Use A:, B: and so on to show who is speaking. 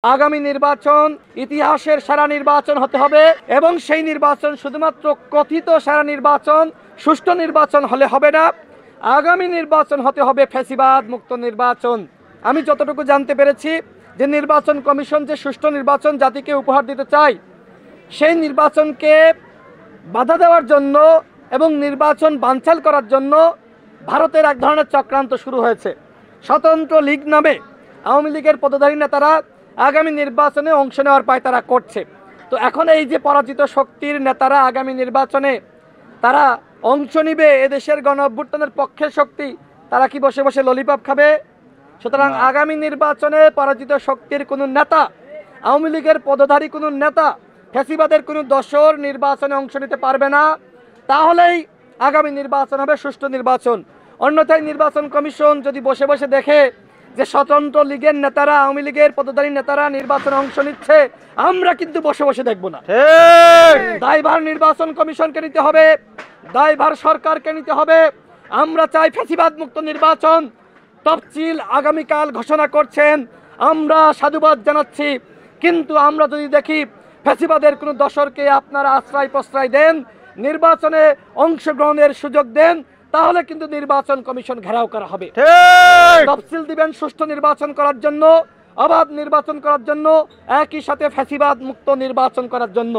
A: আগামী নির্বাচন ইতিহাসের সেরা নির্বাচন হতে হবে এবং সেই নির্বাচন শুধুমাত্র কথিত সেরা নির্বাচন, সুষ্ঠু নির্বাচন হলে হবে না। আগামী নির্বাচন হতে হবে ফ্যাসিবাদ মুক্ত নির্বাচন। আমি যতটুকু জানতে পেরেছি যে নির্বাচন কমিশন যে সুষ্ঠু নির্বাচন জাতিকে উপহার দিতে চায়, সেই নির্বাচনকে বাধা দেওয়ার জন্য এবং নির্বাচন বানচাল করার জন্য ভারতের এক ধরনের চক্রান্ত শুরু হয়েছে। স্বতন্ত্র লীগ নামে আওয়ামী লীগের পদধারী নেতারা আগামী নির্বাচনে অংশ নেওয়ার পায়তারা করছে। তো এখন এই যে পরাজিত শক্তির নেতারা আগামী নির্বাচনে তারা অংশ নিবে, এদেশের গণ অভ্যুত্থানের পক্ষের শক্তি, তারা কি বসে বসে ললিপপ খাবে? সুতরাং আগামী নির্বাচনে পরাজিত শক্তির কোনো নেতা, আওয়ামী লীগের পদধারী কোনো নেতা, ফ্যাসিবাদের কোনো দশর নির্বাচনে অংশ নিতে পারবে না। তাহলেই আগামী নির্বাচন হবে সুষ্ঠু নির্বাচন। অন্যথায় নির্বাচন কমিশন যদি বসে বসে দেখে যে স্বতন্ত্র লীগের নেতারা, আওয়ামী লীগের পদধারী নেতারা নির্বাচনে অংশ নিচ্ছে, আমরা কিন্তু বসে বসে দেখব না। দায়ভার নির্বাচন কমিশনকে নিতে হবে, দায়ভার সরকারকে নিতে হবে। আমরা চাই ফ্যাসিবাদ মুক্ত নির্বাচন। তফসিল আগামীকাল ঘোষণা করছেন, আমরা সাধুবাদ জানাচ্ছি। কিন্তু আমরা যদি দেখি ফ্যাসিবাদের কোনো দশরকে আপনারা আশ্রয় প্রশ্রয় দেন, নির্বাচনে অংশগ্রহণের সুযোগ দেন, তাহলে কিন্তু নির্বাচন কমিশন ঘেরাও করা হবে। তফসিল দিবেন সুষ্ঠু নির্বাচন করার জন্য, অবাধ নির্বাচন করার জন্য, একই সাথে ফ্যাসিবাদ মুক্ত নির্বাচন করার জন্য।